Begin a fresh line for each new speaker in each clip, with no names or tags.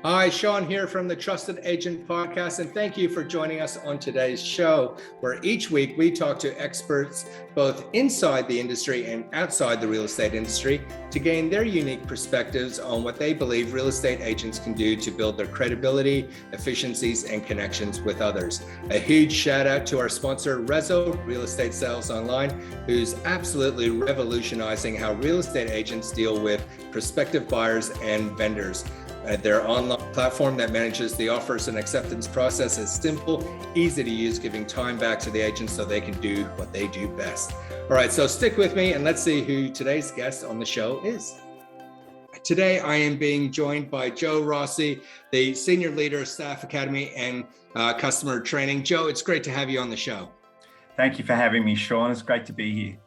Hi, Sean here from the Trusted Agent Podcast, and thank you for joining us on today's show, where each week we talk to experts both inside the industry and outside the real estate industry to gain their unique perspectives on what they believe real estate agents can do to build their credibility, efficiencies, and connections with others. A huge shout out to our sponsor, Rezo, Real Estate Sales Online, who's absolutely revolutionizing how real estate agents deal with prospective buyers and vendors. Their online platform that manages the offers and acceptance process is simple, easy to use, giving time back to the agents so they can do what they do best. All right, so stick with me and let's see who today's guest on the show is. Today, I am being joined by Joe Rossi, the Senior Leader of Staff Academy and Customer Training. Joe, it's great to have you on the show.
Thank you for having me, Sean. It's great to be here.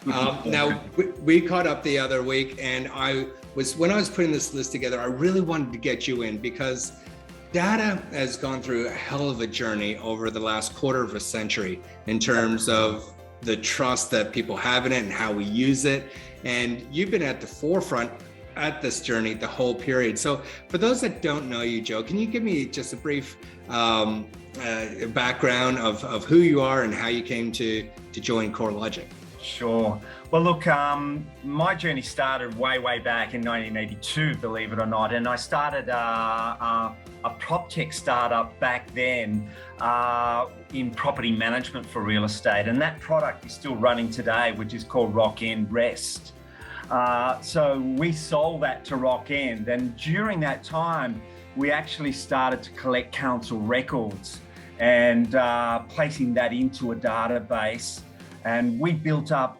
Now, we caught up the other week, and when I was putting this list together, I really wanted to get you in because data has gone through a hell of a journey over the last quarter of a century in terms of the trust that people have in it and how we use it. And you've been at the forefront at this journey the whole period. So for those that don't know you, Joe, can you give me just a brief background of who you are and how you came to join CoreLogic?
Sure. Well, look, my journey started way back in 1982, believe it or not. And I started a prop tech startup back then in property management for real estate. And that product is still running today, which is called Rockend Rest. So we sold that to Rockend. And during that time, we actually started to collect council records and placing that into a database. And we built up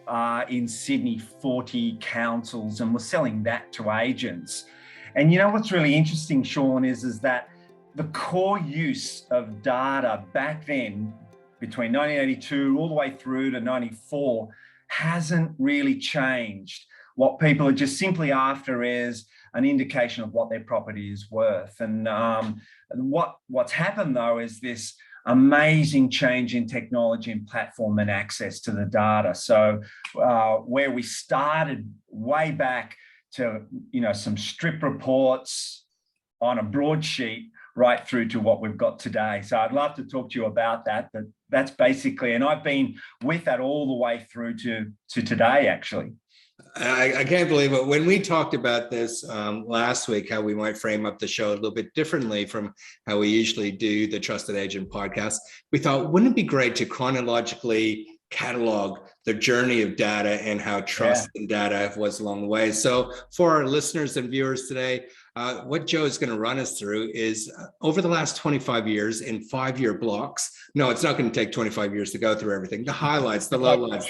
in Sydney 40 councils and we're selling that to agents. And you know what's really interesting, Sean, is that the core use of data back then, between 1982 all the way through to 94, hasn't really changed. What people are just simply after is an indication of what their property is worth. And what's happened though is this amazing change in technology and platform and access to the data. So where we started way back to, some strip reports on a broadsheet right through to what we've got today. So I'd love to talk to you about that, but that's basically, and I've been with that all the way through to today, actually.
I can't believe it. When we talked about this last week, how we might frame up the show a little bit differently from how we usually do the Trusted Agent podcast, we thought, wouldn't it be great to chronologically catalog the journey of data and how trust in data was along the way? So for our listeners and viewers today, what Joe is going to run us through is over the last 25 years in 5-year blocks. No, it's not going to take 25 years to go through everything. The highlights, the lowlights,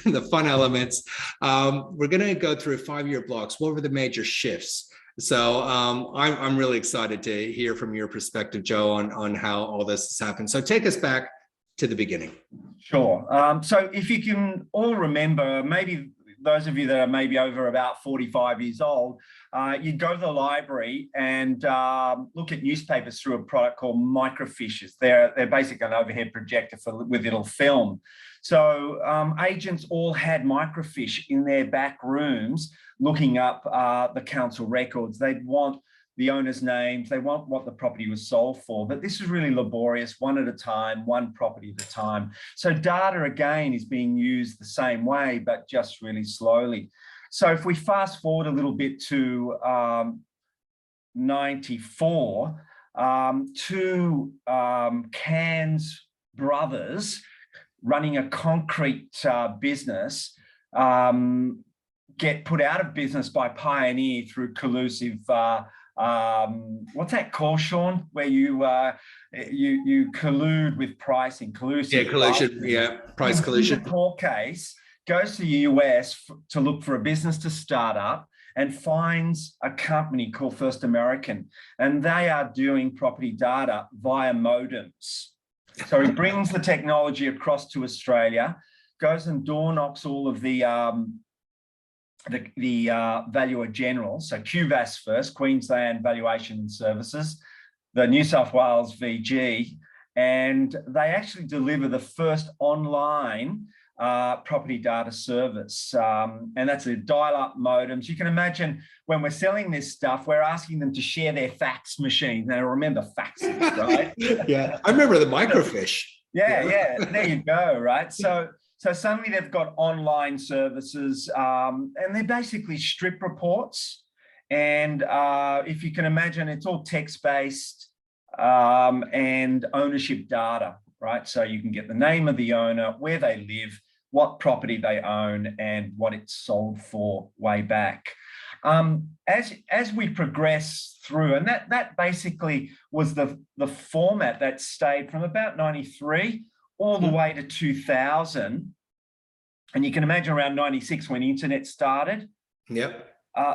the fun elements. We're going to go through 5-year blocks. What were the major shifts? So I'm really excited to hear from your perspective, Joe, on how all this has happened. So take us back to the beginning.
Sure. So if you can all remember, maybe those of you that are maybe over about 45 years old, you'd go to the library and look at newspapers through a product called microfiches. They're basically an overhead projector with little film. So agents all had microfiche in their back rooms looking up the council records. They'd want the owner's names, they want what the property was sold for, but this is really laborious, one at a time, one property at a time. So data again is being used the same way, but just really slowly. So if we fast forward a little bit to 94, two Cairns brothers running a concrete business get put out of business by Pioneer through collusive what's that called, Sean? Where you collude with pricing, collusive.
Yeah, collusion. Yeah, price collusion.
The court case goes to the US to look for a business to start up and finds a company called First American, and they are doing property data via modems. So he brings the technology across to Australia, goes and door knocks all of the valuer general, so QVAS first, Queensland Valuation Services, the New South Wales VG, and they actually deliver the first online property data service. And that's a dial-up modems. You can imagine when we're selling this stuff, we're asking them to share their fax machine. Now, remember faxes, right?
Yeah, I remember the microfiche.
Yeah, there you go, right? So suddenly they've got online services, and they're basically strip reports. And if you can imagine, it's all text-based and ownership data, right? So you can get the name of the owner, where they live, what property they own, and what it's sold for way back. As we progress through, and that basically was the format that stayed from about 93 all the way to 2000. And you can imagine around 96 when the internet started.
Yep.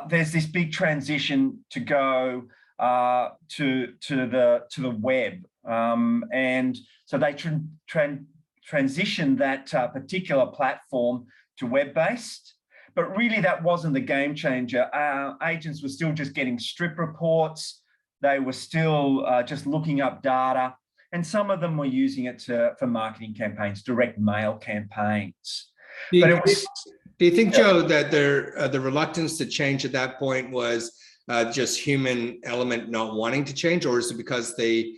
There's this big transition to go to the web, and so they transitioned that particular platform to web-based. But really, that wasn't the game changer. Agents were still just getting strip reports. They were still just looking up data, and some of them were using it for marketing campaigns, direct mail campaigns.
Do you think, Joe, that the reluctance to change at that point was just human element not wanting to change, or is it because the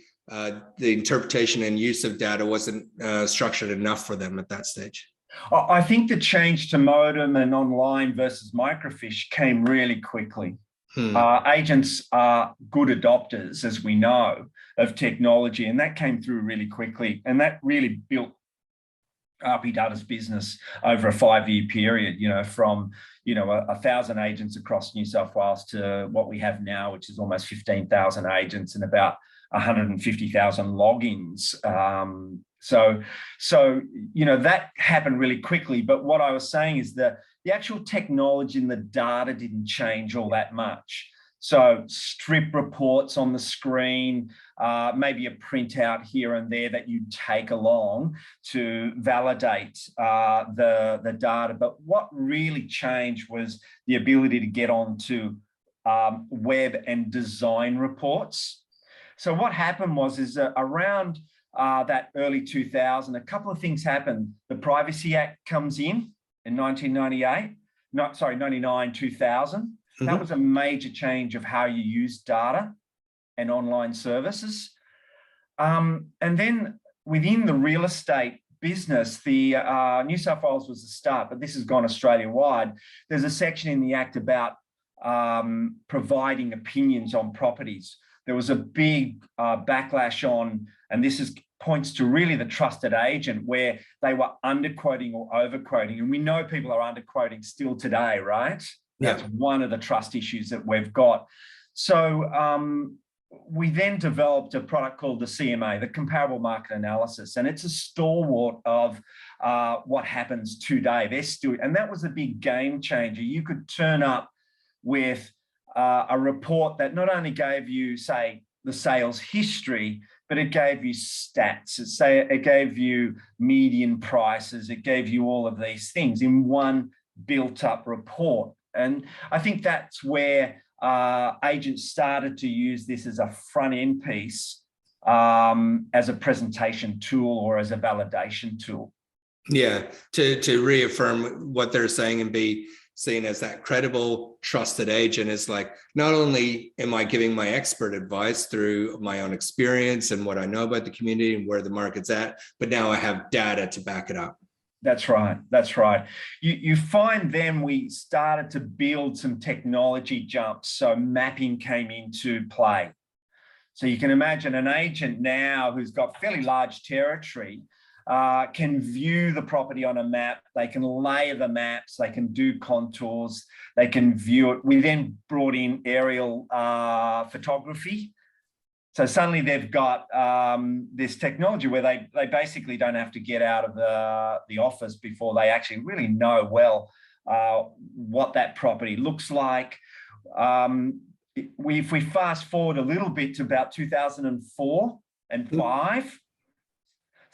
interpretation and use of data wasn't structured enough for them at that stage?
I think the change to modem and online versus microfiche came really quickly. Agents are good adopters, as we know, of technology, and that came through really quickly. And that really built RP Data's business over a 5-year period, from 1,000 agents across New South Wales to what we have now, which is almost 15,000 agents and about 150,000 logins. So that happened really quickly. But what I was saying is that the actual technology and the data didn't change all that much. So strip reports on the screen, maybe a printout here and there that you take along to validate the data. But what really changed was the ability to get onto web and design reports. So what happened was around that early 2000, a couple of things happened. The Privacy Act comes in 99, 2000. That was a major change of how you use data and online services. And then within the real estate business, the New South Wales was the start, but this has gone Australia-wide. There's a section in the Act about providing opinions on properties. There was a big backlash on, and this points to really the trusted agent, where they were underquoting or overquoting. And we know people are underquoting still today, right? That's one of the trust issues that we've got. So we then developed a product called the CMA, the Comparable Market Analysis, and it's a stalwart of what happens today. And that was a big game changer. You could turn up with a report that not only gave you, say, the sales history, but it gave you stats. It gave you median prices. It gave you all of these things in one built-up report. And I think that's where agents started to use this as a front-end piece, as a presentation tool or as a validation tool.
Yeah, to reaffirm what they're saying and be seen as that credible, trusted agent is like, not only am I giving my expert advice through my own experience and what I know about the community and where the market's at, but now I have data to back it up.
That's right. That's right. You find then we started to build some technology jumps. So mapping came into play. So you can imagine an agent now who's got fairly large territory can view the property on a map. They can layer the maps. They can do contours. They can view it. We then brought in aerial photography. So suddenly they've got this technology where they basically don't have to get out of the office before they actually really know well what that property looks like. If we fast forward a little bit to about 2004 and 5,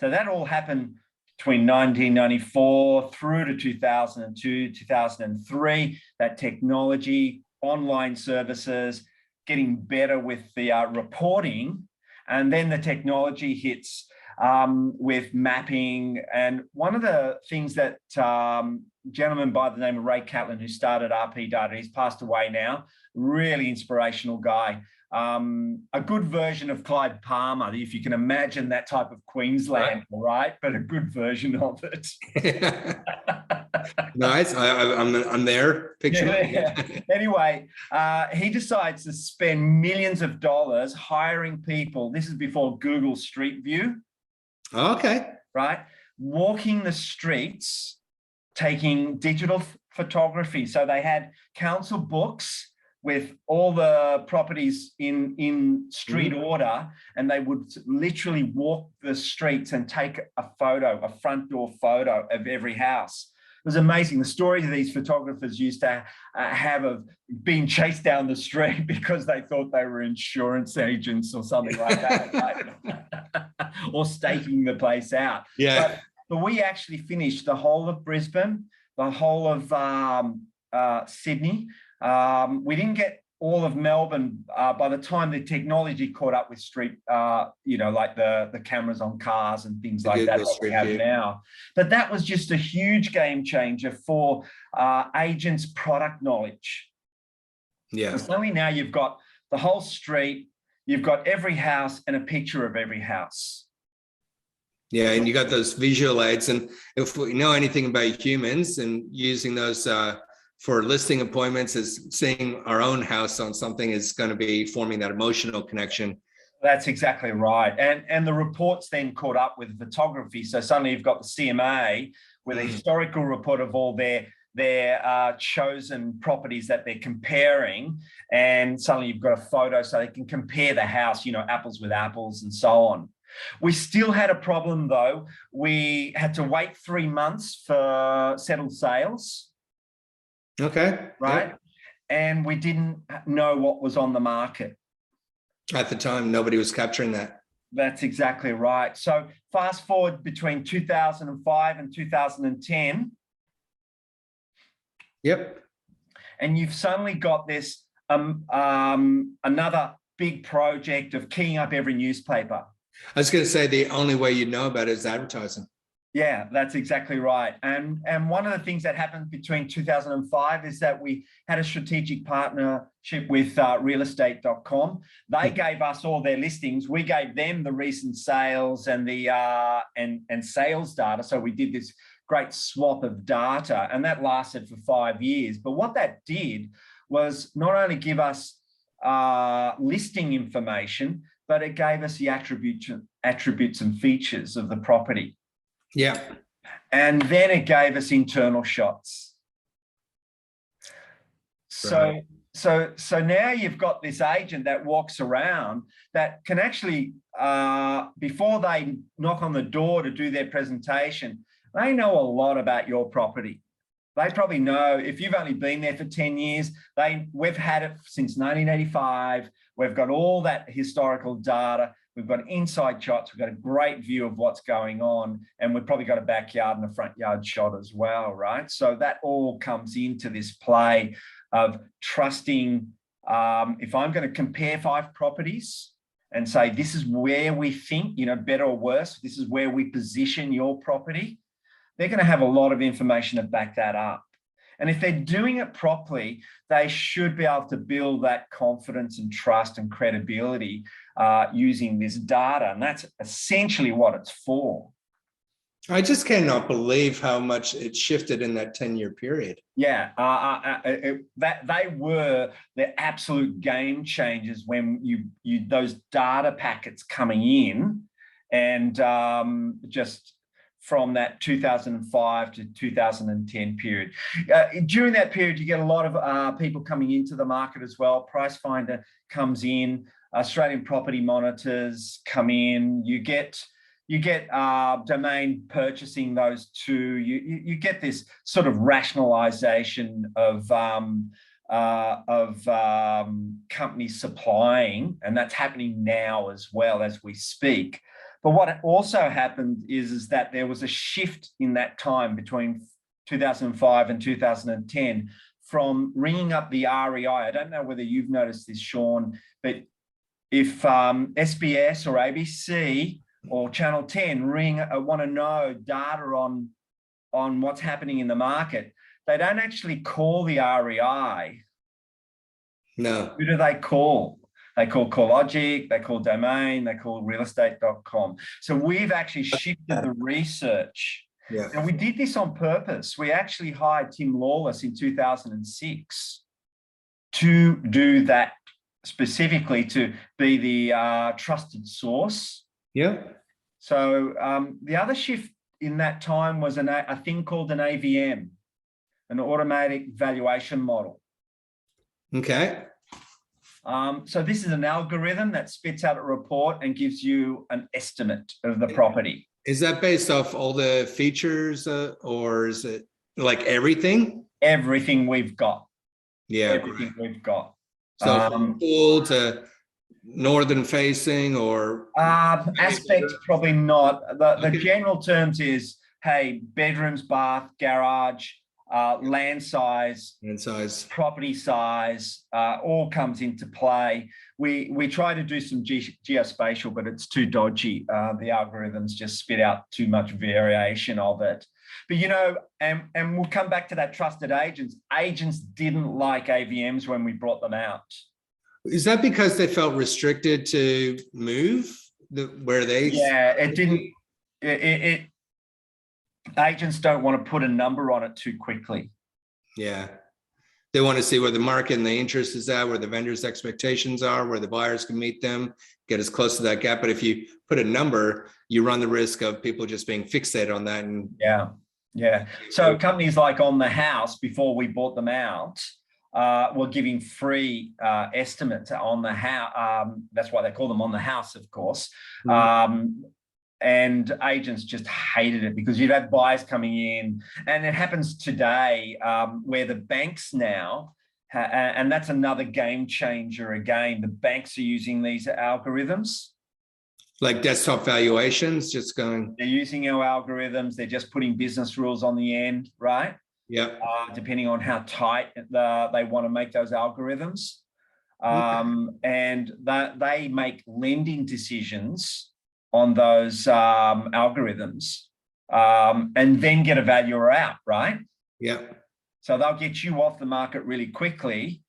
so that all happened between 1994 through to 2002, 2003, that technology, online services, getting better with the reporting, and then the technology hits with mapping. And one of the things that gentleman by the name of Ray Catlin, who started RP Data, he's passed away now, really inspirational guy. A good version of Clyde Palmer, if you can imagine that type of Queenslander, right? But a good version of it.
Nice. I'm there. Picture.
Yeah. Anyway, he decides to spend millions of dollars hiring people. This is before Google Street View.
Okay.
Right? Walking the streets, taking digital photography. So they had council books with all the properties in street order, and they would literally walk the streets and take a photo, a front door photo of every house. It was amazing. The stories these photographers used to have of being chased down the street because they thought they were insurance agents or something like that, right? Or staking the place out.
Yeah.
But we actually finished the whole of Brisbane, the whole of Sydney. We didn't get all of Melbourne by the time the technology caught up with street, like the cameras on cars and things like that we have now. But that was just a huge game changer for agents' product knowledge.
Yeah.
So suddenly now you've got the whole street, you've got every house and a picture of every house.
Yeah, and you got those visual aids. And if we know anything about humans and using those for listing appointments, is seeing our own house on something is going to be forming that emotional connection.
That's exactly right. And the reports then caught up with photography. So suddenly you've got the CMA with a historical report of all their chosen properties that they're comparing. And suddenly you've got a photo so they can compare the house, apples with apples and so on. We still had a problem though. We had to wait 3 months for settled sales.
Okay.
Right.
Yep.
And we didn't know what was on the market.
At the time, nobody was capturing that.
That's exactly right. So fast forward between 2005 and 2010.
Yep.
And you've suddenly got this another big project of keying up every newspaper.
I was going to say the only way you know about it is advertising.
Yeah, that's exactly right. And one of the things that happened between 2005 is that we had a strategic partnership with realestate.com. They gave us all their listings. We gave them the recent sales and the and sales data. So we did this great swap of data, and that lasted for 5 years. But what that did was not only give us listing information, but it gave us the attributes and features of the property.
Yeah.
And then it gave us internal shots. So now you've got this agent that walks around that can actually, before they knock on the door to do their presentation, they know a lot about your property. They probably know, if you've only been there for 10 years, we've had it since 1985. We've got all that historical data. We've got inside shots. We've got a great view of what's going on. And we've probably got a backyard and a front yard shot as well, right? So that all comes into this play of trusting. If I'm going to compare 5 properties and say, this is where we think, better or worse, this is where we position your property, they're going to have a lot of information to back that up. And if they're doing it properly, they should be able to build that confidence and trust and credibility using this data. And that's essentially what it's for.
I just cannot believe how much it shifted in that 10-year period.
Yeah, they were the absolute game changers when you those data packets coming in, and just from that 2005 to 2010 period. During that period, you get a lot of people coming into the market as well. Price Finder comes in, Australian property monitors come in. You get Domain purchasing those two. You get this sort of rationalization of companies supplying, and that's happening now as well as we speak. But what also happened is that there was a shift in that time between 2005 and 2010 from ringing up the REI. I don't know whether you've noticed this, Sean, but if SBS or ABC or Channel 10 ring, want to know data on what's happening in the market, they don't actually call the REI.
No.
Who do they call? They call CoreLogic, they call Domain, they call realestate.com. So we've actually shifted the research.
Yeah.
And we did this on purpose. We actually hired Tim Lawless in 2006 to do that, specifically to be the trusted source.
Yeah.
So the other shift in that time was a thing called an AVM, an automatic valuation model.
Okay.
So this is an algorithm that spits out a report and gives you an estimate of the property.
Is that based off all the features or is it like everything?
Everything we've got.
Yeah.
Everything we've got.
So from pool to northern facing or
aspects, probably not. The general terms is, hey, bedrooms, bath, garage, land size, property size, all comes into play. We try to do some geospatial, but it's too dodgy. The algorithms just spit out too much variation of it. But, you know, and we'll come back to that trusted agents. Agents didn't like AVMs when we brought them out.
Is that because they felt restricted to move where they?
Yeah, it didn't. Agents don't want to put a number on it too quickly.
Yeah. They want to see where the market and the interest is at, where the vendors' expectations are, where the buyers can meet them, get as close to that gap. But if you put a number, you run the risk of people just being fixated on that. And
yeah. So companies like On the House, before we bought them out, were giving free estimates on the house. That's why they call them On the House, of course. Mm-hmm. And agents just hated it because you'd have buyers coming in, and it happens today where the banks now, and that's another game changer again, the banks are using these algorithms.
Like desktop valuations, just going.
They're using our algorithms, they're just putting business rules on the end, right?
Yeah.
Depending on how tight they want to make those algorithms. And they make lending decisions on those algorithms and then get a valuer out, right?
Yeah.
So they'll get you off the market really quickly.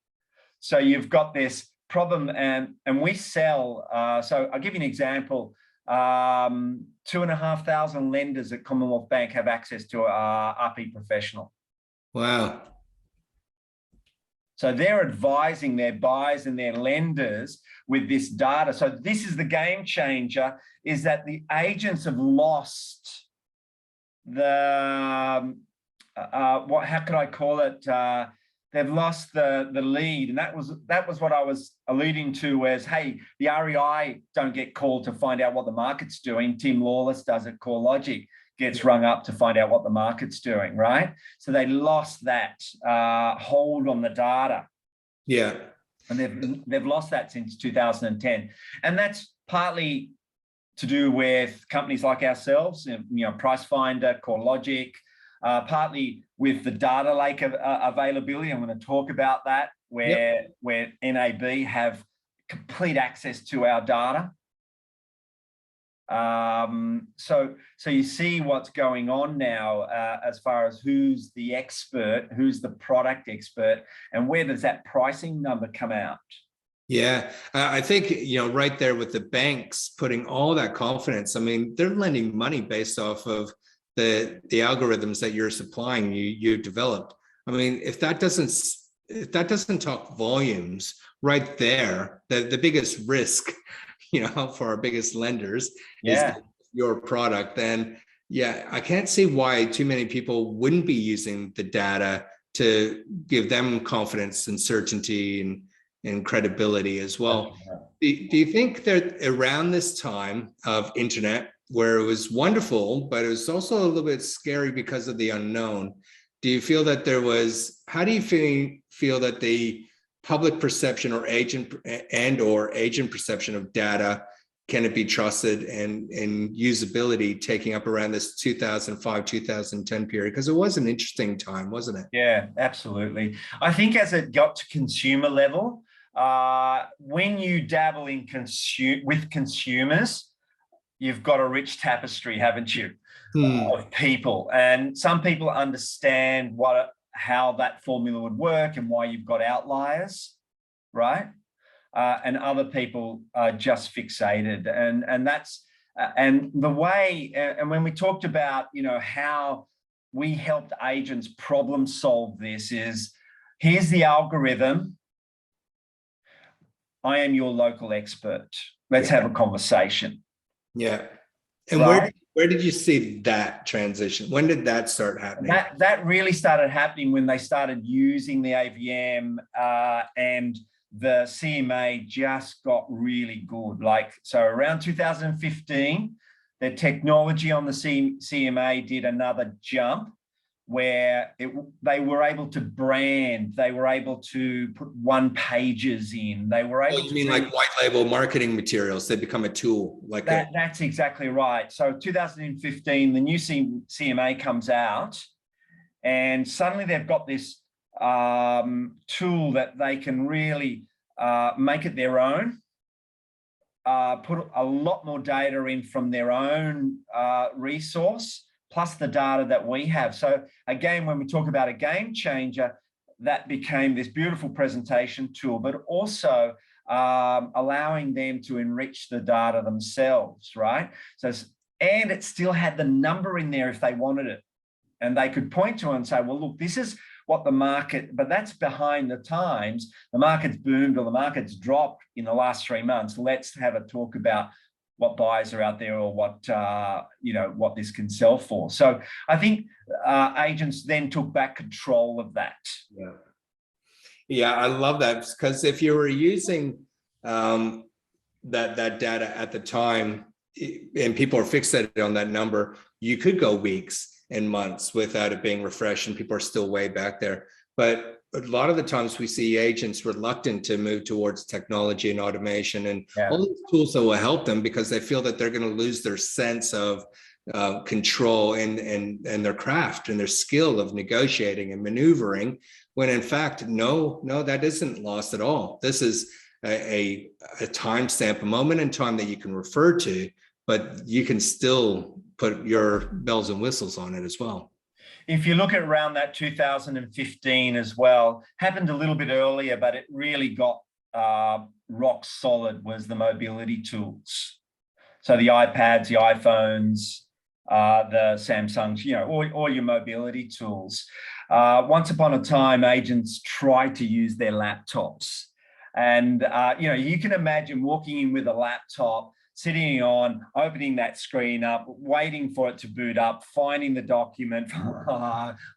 So you've got this problem, and we sell, so I'll give you an example. 2,500 lenders at Commonwealth Bank have access to RP Professional.
Wow.
So they're advising their buyers and their lenders with this data. So this is the game changer, is that the agents have lost the, how could I call it? They've lost the lead. And that was what I was alluding to as, hey, the REI don't get called to find out what the market's doing. Tim Lawless does at CoreLogic, gets rung up to find out what the market's doing, right? So they lost that hold on the data.
Yeah.
And they've lost that since 2010. And that's partly to do with companies like ourselves, you know, Pricefinder, CoreLogic, partly with the data lake availability. I'm going to talk about that, where NAB have complete access to our data. So you see what's going on now as far as who's the expert, who's the product expert, and where does that pricing number come out?
Yeah, I think, you know, right there with the banks putting all that confidence. I mean, they're lending money based off of the algorithms that you're supplying, you developed. I mean, if that doesn't talk volumes right there, the biggest risk, you know, for our biggest lenders is your product, then I can't see why too many people wouldn't be using the data to give them confidence and certainty and credibility as well. Do you think that around this time of internet, where it was wonderful, but it was also a little bit scary because of the unknown, do you feel that how do you feel that the public perception or agent perception of data, can it be trusted, and usability taking up around this 2005, 2010 period? Because it was an interesting time, wasn't it?
Yeah, absolutely. I think as it got to consumer level, when you dabble in with consumers, you've got a rich tapestry, haven't you,
Hmm.
of people. And some people understand how that formula would work and why you've got outliers, right? And other people are just fixated. And that's and the way. And when we talked about, how we helped agents problem solve this, is here's the algorithm. I am your local expert. Let's have a conversation.
Yeah. And
Right?
where did you see that transition? When did that start happening?
That really started happening when they started using the AVM, and the CMA just got really good. So around 2015, the technology on the CMA did another jump, where they were able to brand, they were able to put one pages in, they were able
you mean like white label marketing materials? They become a tool like that.
That's exactly right. So 2015, the new CMA comes out, and suddenly they've got this tool that they can really make it their own, put a lot more data in from their own resource, plus the data that we have. So again, when we talk about a game changer, that became this beautiful presentation tool, but also allowing them to enrich the data themselves, right? And it still had the number in there if they wanted it. And they could point to it and say, well, look, this is what the market, but that's behind the times. The market's boomed or the market's dropped in the last 3 months. Let's have a talk about what buyers are out there, or what what this can sell for. So I think agents then took back control of that.
Yeah, I love that, because if you were using that data at the time, and people are fixated on that number, you could go weeks and months without it being refreshed, and people are still way back there. But a lot of the times we see agents reluctant to move towards technology and automation and all these tools that will help them, because they feel that they're going to lose their sense of control and their craft and their skill of negotiating and maneuvering, when in fact, no, that isn't lost at all. This is a timestamp, a moment in time that you can refer to, but you can still put your bells and whistles on it as well.
If you look at around that 2015 as well, happened a little bit earlier, but it really got rock solid, was the mobility tools. So the iPads, the iPhones, the Samsungs, all your mobility tools. Once upon a time, agents tried to use their laptops. And, you can imagine walking in with a laptop, sitting on, opening that screen up, waiting for it to boot up, finding the document.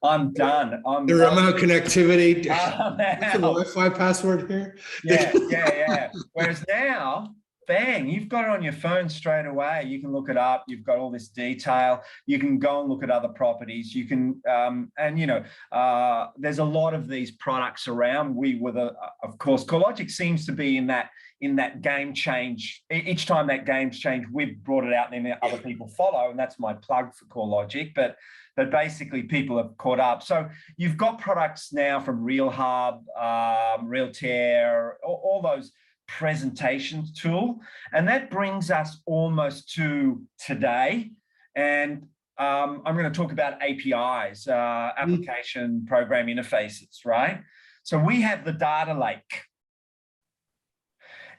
I'm done.
The remote connectivity.
What's
the Wi-Fi password here?
Yeah. Whereas now, bang, you've got it on your phone straight away. You can look it up. You've got all this detail. You can go and look at other properties. You can, there's a lot of these products around. Of course, CoreLogic seems to be in that game change. Each time that game's changed, we've brought it out and then other people follow, and that's my plug for CoreLogic. But basically people have caught up. So you've got products now from RealHub, Realtair, all those presentation tool, and that brings us almost to today. And I'm going to talk about APIs, application program interfaces, right? So we have the data lake,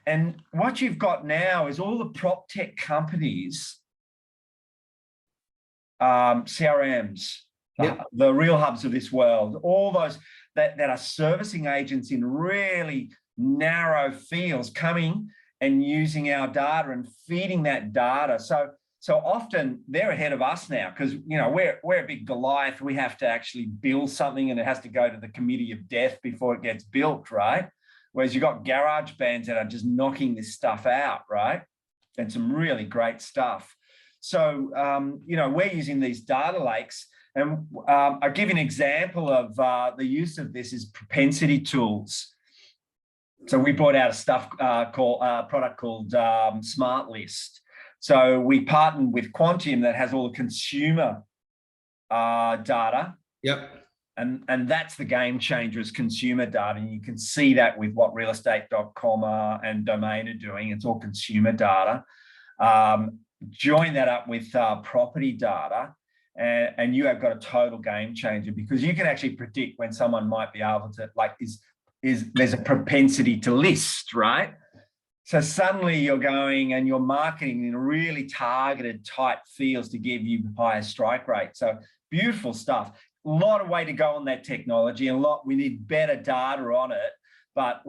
and what you've got now is all the prop tech companies, CRMs, the Real Hubs of this world, all those that are servicing agents in really narrow fields, coming and using our data and feeding that data. So often they're ahead of us now, because we're a big Goliath. We have to actually build something, and it has to go to the committee of death before it gets built, right? Whereas you've got garage bands that are just knocking this stuff out, right? And some really great stuff. So we're using these data lakes, and I'll give you an example of the use of this is propensity tools. So we brought out a product called Smart List. So we partnered with Quantium that has all the consumer data.
Yep.
And that's the game changer, is consumer data. And you can see that with what realestate.com and Domain are doing. It's all consumer data. join that up with property data, and you have got a total game changer, because you can actually predict when someone might be able to, like, is there's a propensity to list, right? So suddenly you're going and you're marketing in really targeted type fields to give you higher strike rate. So beautiful stuff. A lot of way to go on that technology, and we need better data on it. But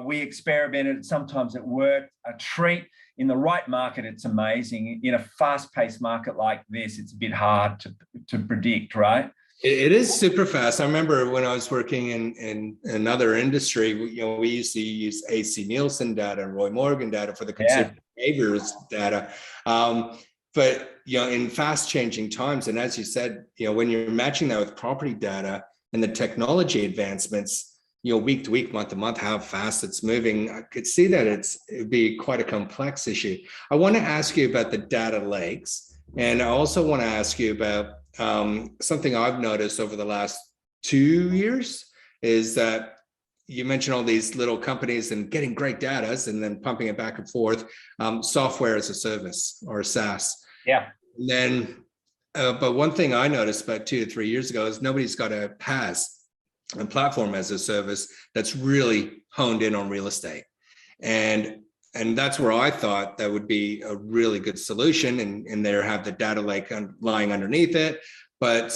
we experimented. Sometimes it worked. A treat. In the right market, it's amazing. In a fast-paced market like this, it's a bit hard to predict, right?
It is super fast. I remember when I was working in another industry, we used to use AC Nielsen data and Roy Morgan data for the consumer behaviors data. But in fast changing times, and as you said, when you're matching that with property data and the technology advancements, week to week, month to month, how fast it's moving, I could see that it'd be quite a complex issue. I want to ask you about the data lakes, and I also want to ask you about something I've noticed over the last 2 years is that you mentioned all these little companies and getting great data and then pumping it back and forth, software as a service or SaaS.
Yeah.
And then, but one thing I noticed about 2 to 3 years ago is nobody's got a PaaS, a platform as a service, that's really honed in on real estate. And that's where I thought that would be a really good solution, and there have the data lake lying underneath it. But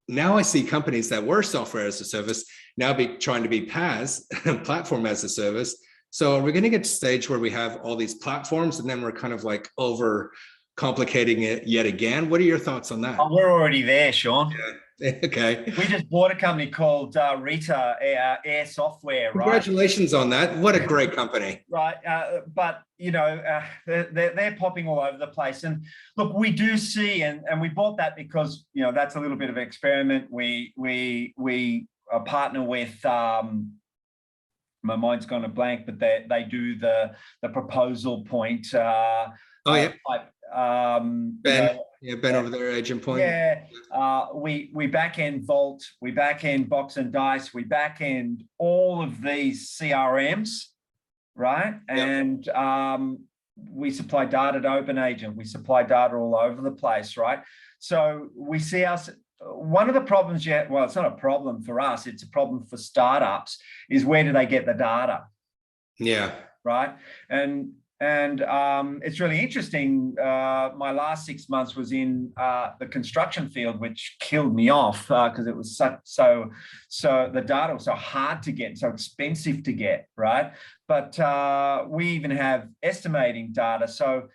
now I see companies that were software as a service now trying to be PaaS, platform as a service. So are we going to get to a stage where we have all these platforms and then we're kind of like over complicating it yet again? What are your thoughts on that?
Oh, we're already there, Sean.
Yeah. Okay.
We just bought a company called Rita Air Software, right?
Congratulations on that. What a great company.
Right. But, they're popping all over the place. And look, we do see, and we bought that because, that's a little bit of an experiment. We partner with, my mind's gone a blank, but they do the proposal point. Ben over there, Agent Point. Yeah, we back end Vault, we back end Box and Dice, we back end all of these CRMs, right? Yep. And we supply data to Open Agent, we supply data all over the place, right? So we see one of the problems well, it's not a problem for us, it's a problem for startups, is where do they get the data? Yeah. Right. And it's really interesting. My last 6 months was in the construction field, which killed me off because it was so the data was so hard to get, so expensive to get, right? But we even have estimating data. So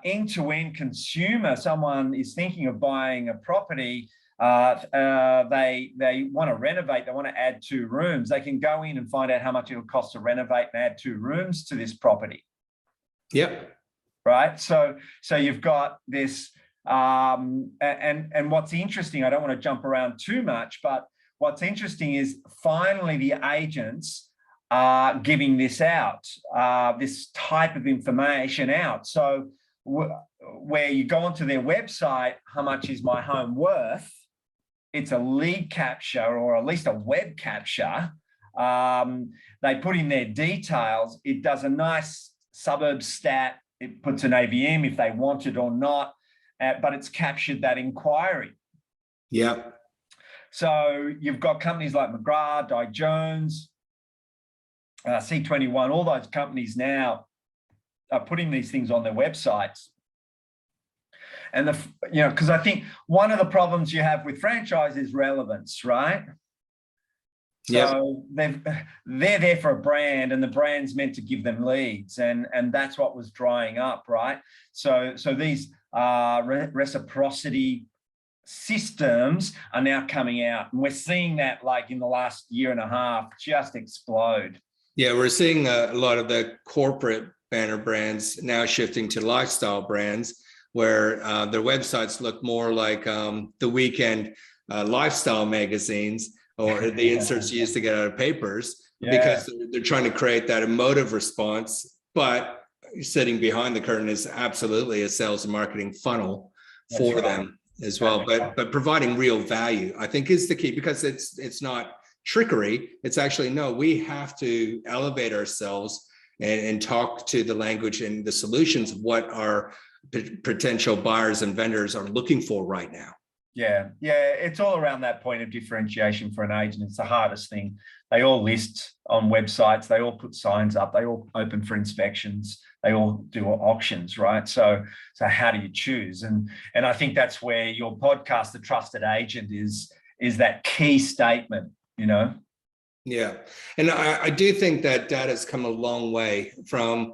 end-to-end consumer, someone is thinking of buying a property, they want to renovate, they want to add 2 rooms, they can go in and find out how much it'll cost to renovate and add 2 rooms to this property. Yep. Right. So you've got this, and what's interesting, I don't want to jump around too much, but what's interesting is finally the agents are giving this out, this type of information out. So where you go onto their website, how much is my home worth? It's a lead capture, or at least a web capture. They put in their details. It does a nice suburb stat, it puts an AVM if they want it or not, but it's captured that inquiry. Yeah. So you've got companies like McGrath, Di Jones, C21, all those companies now are putting these things on their websites. And because I think one of the problems you have with franchise is relevance, right? So they're there for a brand, and the brand's meant to give them leads, and that's what was drying up, right? So these reciprocity systems are now coming out, and we're seeing that like in the last year and a half just explode. Yeah, we're seeing a lot of the corporate banner brands now shifting to lifestyle brands, where their websites look more like the weekend lifestyle magazines, or the inserts you used to get out of papers, because they're trying to create that emotive response. But sitting behind the curtain is absolutely a sales and marketing funnel for them as well. But providing real value, I think, is the key, because it's not trickery. It's actually, no, we have to elevate ourselves and talk to the language and the solutions of what our
potential buyers and vendors are looking for right now.
Yeah, it's all around that point of differentiation for an agent. It's the hardest thing. They all list on websites, they all put signs up, they all open for inspections, they all do auctions, right? So how do you choose? And I think that's where your podcast, The Trusted Agent, is that key statement, you know?
Yeah. And I do think that data has come a long way from,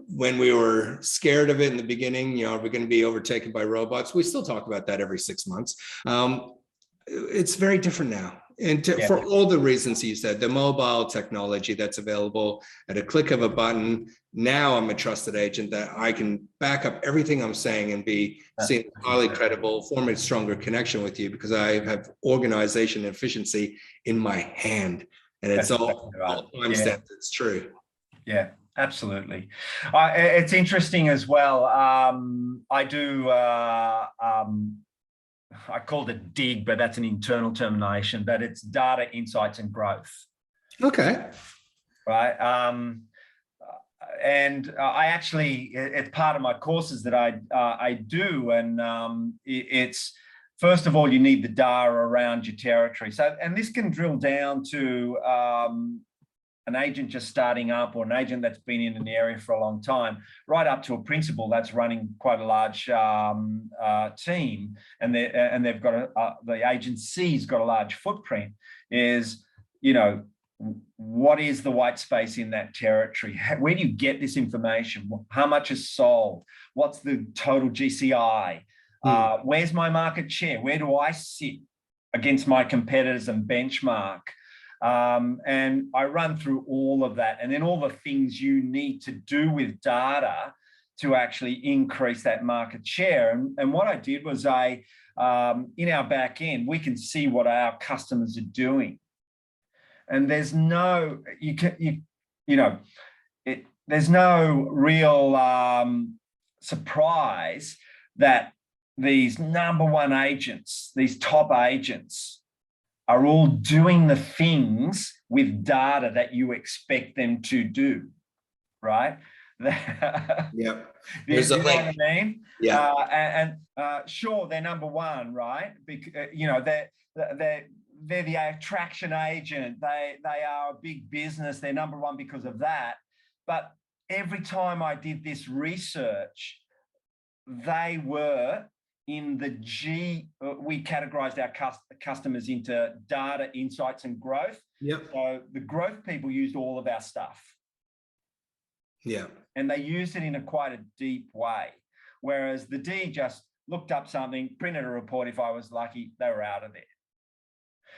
when we were scared of it in the beginning, are we going to be overtaken by robots? We still talk about that every 6 months. It's very different now. And for all the reasons you said, the mobile technology that's available at a click of a button. Now I'm a trusted agent that I can back up everything I'm saying and be seen highly credible, form a stronger connection with you because I have organization and efficiency in my hand. And it's all timestamps. It's true.
Yeah, absolutely. It's interesting as well. I do, I called it DIG, but that's an internal termination, but it's data, insights, and growth.
Okay.
Right. And I actually, it's part of my courses that I do. And it's, first of all, you need the data around your territory. So, and this can drill down to an agent just starting up or an agent that's been in an area for a long time, right up to a principal that's running quite a large team, and they've got the agency's got a large footprint. Is, what is the white space in that territory? Where do you get this information? How much is sold? What's the total GCI? Where's my market share? Where do I sit against my competitors and benchmark? And I run through all of that, and then all the things you need to do with data to actually increase that market share. And what I did was in our back end, we can see what our customers are doing. And there's no, there's no real surprise that these number one agents, these top agents, are all doing the things with data that you expect them to do, right?
Yeah.
You know what I mean?
Yeah.
And sure, they're number one, right? Because, they're the attraction agent. They are a big business. They're number one because of that. But every time I did this research, they were in the G. We categorized our customers into data, insights, and growth.
Yep.
So the growth people used all of our stuff.
Yeah. And
they used it in quite a deep way. Whereas the D just looked up something, printed a report. If I was lucky, they were out of there.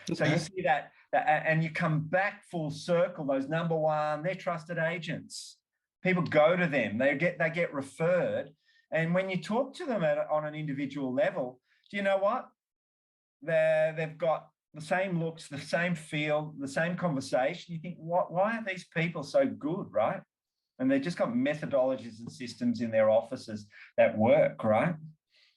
Okay. So you see that, and you come back full circle. Those number one, they're trusted agents. People go to them. They get referred. And when you talk to them on an individual level, do you know what? They've got the same looks, the same feel, the same conversation. You think, why are these people so good, right? And they've just got methodologies and systems in their offices that work, right?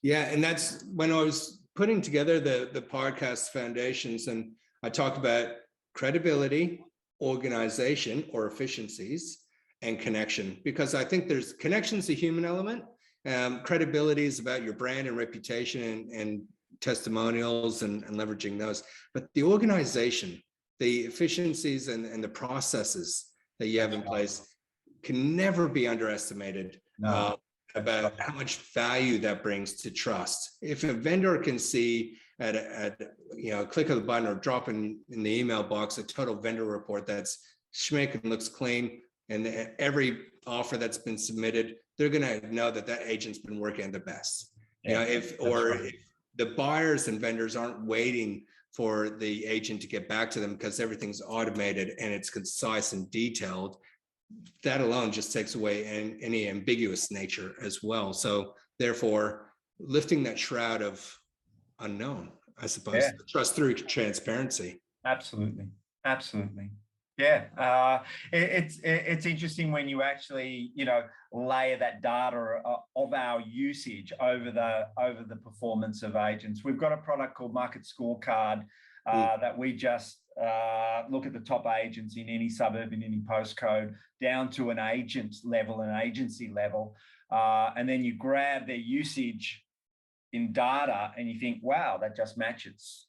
Yeah, and that's when I was putting together the podcast foundations, and I talked about credibility, organization or efficiencies, and connection, because I think there's connection's a human element. Credibility is about your brand and reputation and testimonials and leveraging those. But the organization, the efficiencies and the processes that you have in place can never be underestimated.
No.
About how much value that brings to trust. If a vendor can see at a click of the button or drop in the email box a total vendor report that's schmick and looks clean, and every offer that's been submitted, they're going to know that agent's been working the best.
Yeah,
if the buyers and vendors aren't waiting for the agent to get back to them because everything's automated and it's concise and detailed, that alone just takes away any ambiguous nature as well. So therefore, lifting that shroud of unknown, I suppose, trust through transparency.
Absolutely. Yeah, it's interesting when you actually layer that data of our usage over the performance of agents. We've got a product called Market Scorecard that we just look at the top agents in any suburb, in any postcode, down to an agent level, an agency level. and then you grab their usage in data and you think, wow, that just matches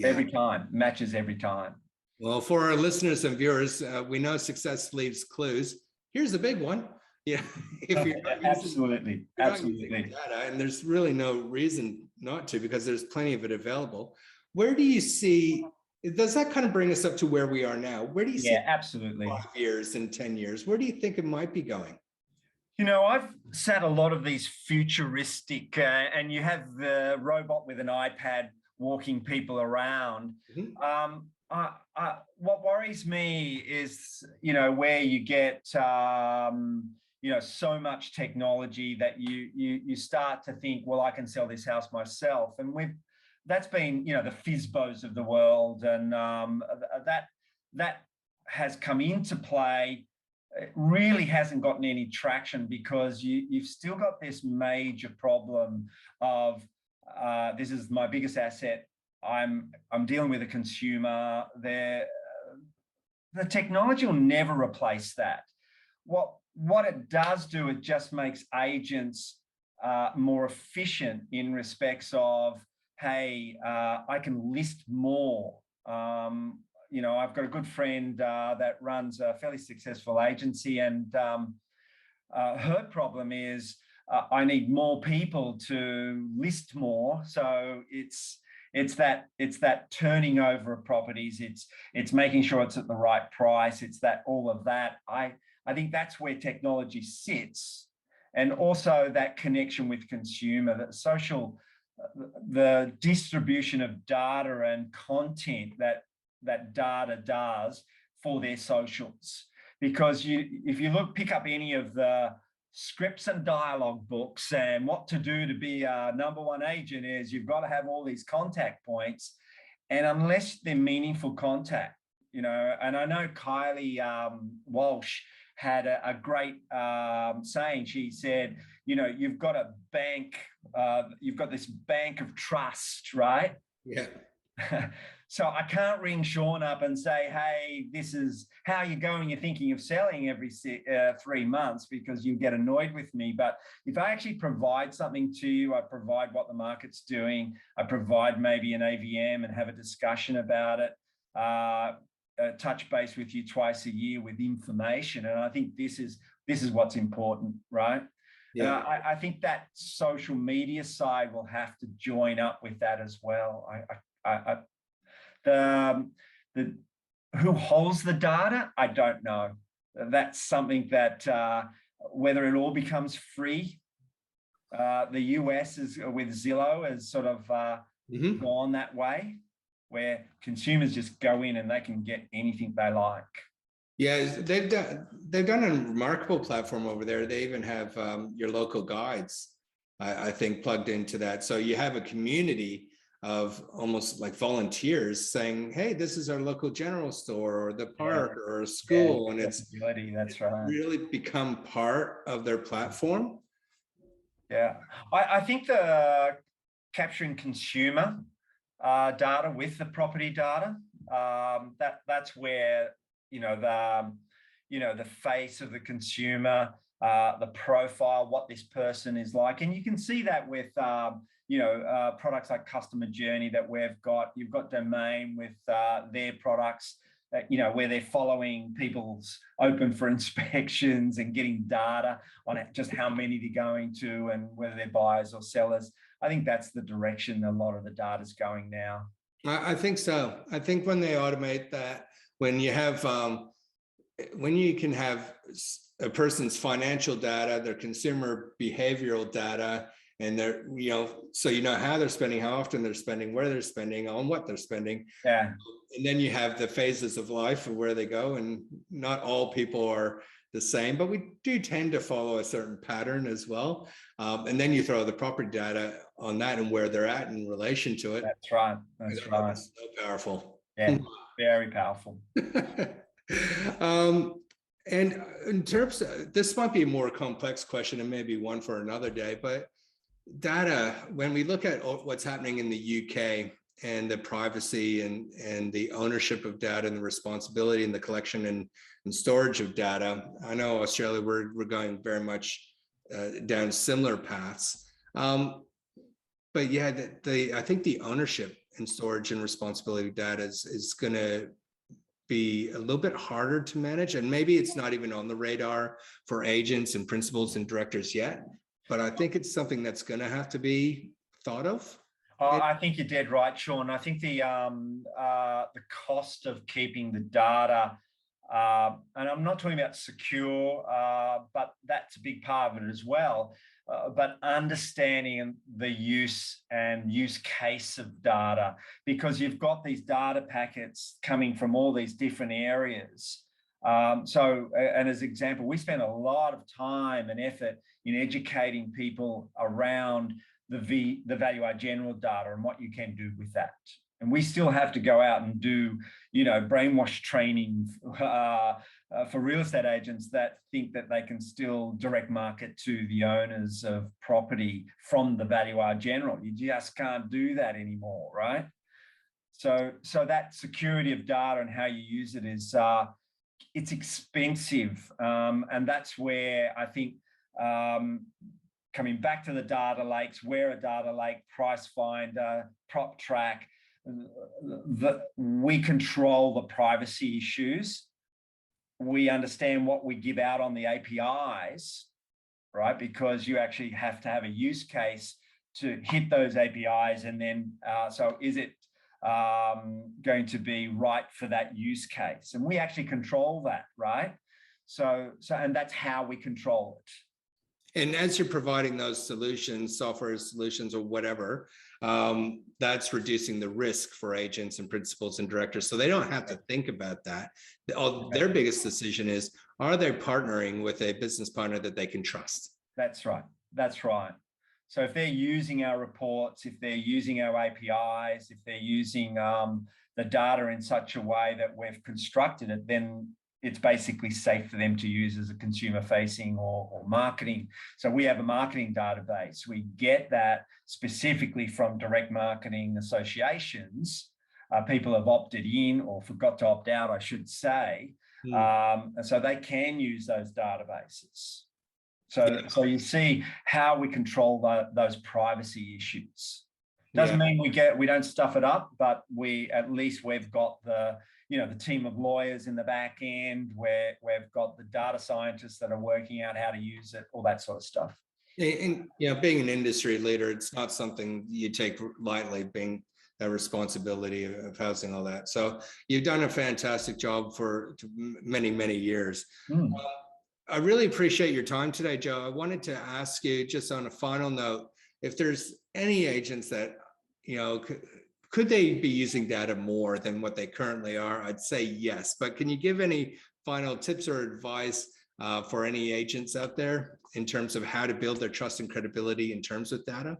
every time, matches every time.
Well, for our listeners and viewers, we know success leaves clues. Here's a big one. Yeah, if you're not
absolutely
using data, and there's really no reason not to, because there's plenty of it available. Where do you see, does that kind of bring us up to where we are now? Where do you see
absolutely
5 years and 10 years? Where do you think it might be going?
You know, I've sat a lot of these futuristic, and you have the robot with an iPad walking people around. What worries me is, where you get, so much technology that you start to think, well, I can sell this house myself. And that's been, the FISBOs of the world, and that has come into play. It really hasn't gotten any traction because you've still got this major problem of this is my biggest asset. I'm dealing with a consumer. The technology will never replace that. What it does do, it just makes agents more efficient in respects of, hey, I can list more. I've got a good friend that runs a fairly successful agency, and her problem is I need more people to list more. So it's that turning over of properties. It's making sure it's at the right price. It's that all of that. I think that's where technology sits, and also that connection with consumer, that social, the distribution of data and content that data does for their socials. Because if you pick up any of the scripts and dialogue books, and what to do to be a number one agent is you've got to have all these contact points, and unless they're meaningful contact, and I know Kylie Walsh had a great saying. She said, you've got a bank, you've got this bank of trust, right?
Yeah.
So I can't ring Sean up and say, hey, this is how you're going. You're thinking of selling every 3 months, because you get annoyed with me. But if I actually provide something to you, I provide what the market's doing, I provide maybe an AVM and have a discussion about it, touch base with you twice a year with information. And I think this is what's important, right? Yeah. I think that social media side will have to join up with that as well. Who holds the data, I don't know. That's something that whether it all becomes free. The US is with Zillow has sort of gone that way, where consumers just go in and they can get anything they like.
Yeah, they've done a remarkable platform over there. They even have your local guides, I think, plugged into that. So you have a community of almost like volunteers saying, hey, this is our local general store or the park or a school. And it's
that's right,
really become part of their platform.
Yeah, I think the capturing consumer data with the property data, that's where, the face of the consumer, the profile, what this person is like. And you can see that with, products like Customer Journey that we've got. You've got Domain with their products, where they're following people's open for inspections and getting data on just how many they're going to and whether they're buyers or sellers. I think that's the direction a lot of the data is going now.
I think so. I think when they automate that, when you have, when you can have a person's financial data, their consumer behavioral data, and they're, so how they're spending, how often they're spending, where they're spending, on what they're spending.
Yeah.
And then you have the phases of life of where they go, and not all people are the same, but we do tend to follow a certain pattern as well. And then you throw the property data on that and where they're at in relation to it.
That's right. That's right.
It's so powerful.
Yeah, very powerful.
And in terms of, this might be a more complex question and maybe one for another day, but data, when we look at what's happening in the UK and the privacy and the ownership of data and the responsibility and the collection and storage of data, I know Australia, we're going very much down similar paths. But yeah, I think the ownership and storage and responsibility of data is going to be a little bit harder to manage, and maybe it's not even on the radar for agents and principals and directors yet, but I think it's something that's going to have to be thought of.
I think you're dead right, Sean. I think the cost of keeping the data, and I'm not talking about secure, but that's a big part of it as well. But understanding the use and use case of data, because you've got these data packets coming from all these different areas. And as an example, we spend a lot of time and effort in educating people around the value-add general data and what you can do with that. And we still have to go out and do, brainwash training for real estate agents that think that they can still direct market to the owners of property from the value-add general. You just can't do that anymore, right? So that security of data and how you use it is, it's expensive. And that's where I think, coming back to the data lakes, where a data lake, price finder, prop track, we control the privacy issues. We understand what we give out on the APIs, right? Because you actually have to have a use case to hit those APIs. And then, so is it going to be right for that use case? And we actually control that, right? And that's how we control it.
And as you're providing those solutions, software solutions or whatever, that's reducing the risk for agents and principals and directors. So they don't have to think about that. Their biggest decision is, are they partnering with a business partner that they can trust?
That's right. That's right. So if they're using our reports, if they're using our APIs, if they're using the data in such a way that we've constructed it, then it's basically safe for them to use as a consumer facing or marketing. So we have a marketing database. We get that specifically from direct marketing associations. People have opted in or forgot to opt out, I should say. And so they can use those databases. So you see how we control those privacy issues. Doesn't mean we don't stuff it up, but we've got the team of lawyers in the back end, where we've got the data scientists that are working out how to use it, all that sort of stuff.
And being an industry leader, it's not something you take lightly, being a responsibility of housing all that. So you've done a fantastic job for many, many years. I really appreciate your time today, Joe. I wanted to ask you, just on a final note, if there's any agents that, could they be using data more than what they currently are? I'd say yes, but can you give any final tips or advice for any agents out there in terms of how to build their trust and credibility in terms of data?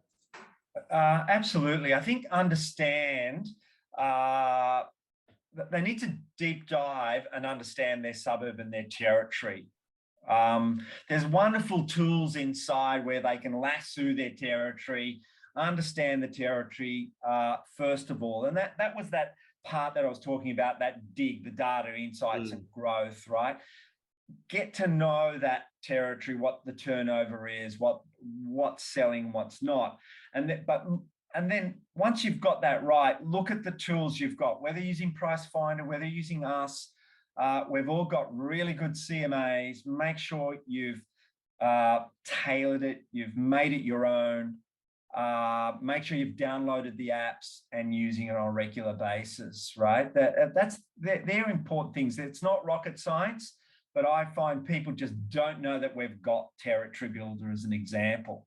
Absolutely. I think understand they need to deep dive and understand their suburb and their territory. There's wonderful tools inside where they can lasso their territory, understand the territory first of all. And that was that part that I was talking about, that dig, the data insights and growth, right? Get to know that territory, what the turnover is, what's selling, what's not. And then once you've got that right, look at the tools you've got, whether you're using Price Finder, whether you're using us. We've all got really good CMAs. Make sure you've tailored it, you've made it your own. Make sure you've downloaded the apps and using it on a regular basis, right? They're important things. It's not rocket science, but I find people just don't know that we've got Territory Builder as an example.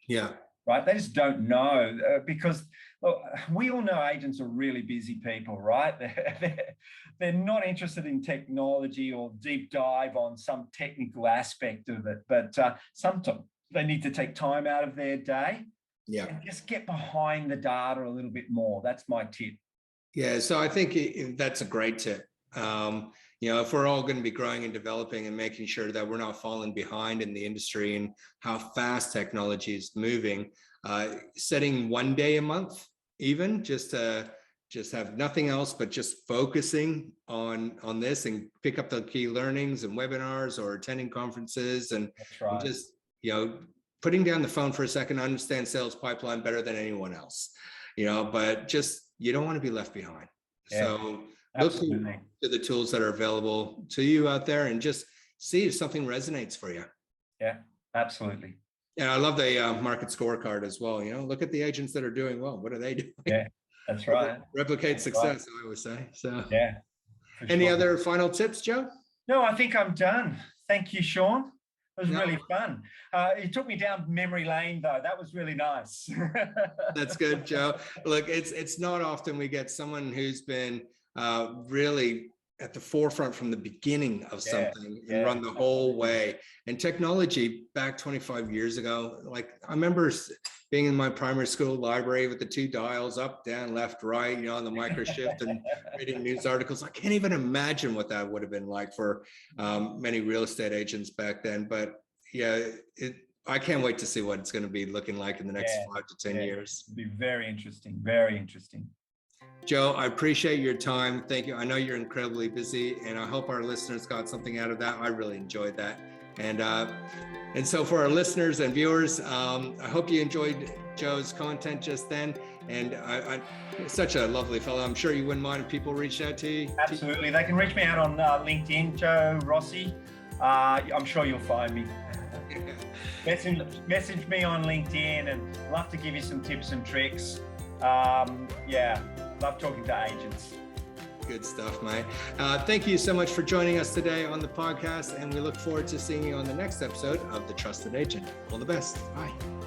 Yeah.
Right? They just don't know because look, we all know agents are really busy people, right? They're not interested in technology or deep dive on some technical aspect of it, but sometimes they need to take time out of their day and just get behind the data a little bit more. That's my tip.
Yeah, so I think that's a great tip. If we're all going to be growing and developing and making sure that we're not falling behind in the industry and how fast technology is moving, setting one day a month, even just have nothing else but just focusing on this and pick up the key learnings and webinars or attending conferences and,
That's right.
and just putting down the phone for a second, understand sales pipeline better than anyone else, but just, you don't want to be left behind.
Yeah,
so
absolutely.
look to the tools that are available to you out there and just see if something resonates for you.
Yeah, absolutely.
And I love the market scorecard as well. Look at the agents that are doing well. What are they doing?
Yeah, that's right.
Replicate success, I always say. So
yeah.
Any other final tips, Joe?
No, I think I'm done. Thank you, Sean. It was really fun. It took me down memory lane, though. That was really nice.
That's good, Joe. Look, it's not often we get someone who's been really at the forefront from the beginning of something and run the whole way. And technology back 25 years ago, like I remember being in my primary school library with the 2 dials, up, down, left, right, on the micro shift and reading news articles. I can't even imagine what that would have been like for many real estate agents back then. But yeah, I can't wait to see what it's going to be looking like in the next 5 to 10 years.
It'll be very interesting, very interesting.
Joe, I appreciate your time. Thank you. I know you're incredibly busy, and I hope our listeners got something out of that. I really enjoyed that. And so for our listeners and viewers, I hope you enjoyed Joe's content just then. And I such a lovely fellow. I'm sure you wouldn't mind if people reached out to you.
Absolutely. They can reach me out on LinkedIn, Joe Rossi. I'm sure you'll find me. Message me on LinkedIn, and love to give you some tips and tricks. Love talking to agents.
Good stuff, mate. Thank you so much for joining us today on the podcast, and we look forward to seeing you on the next episode of The Trusted Agent. All the best. Bye.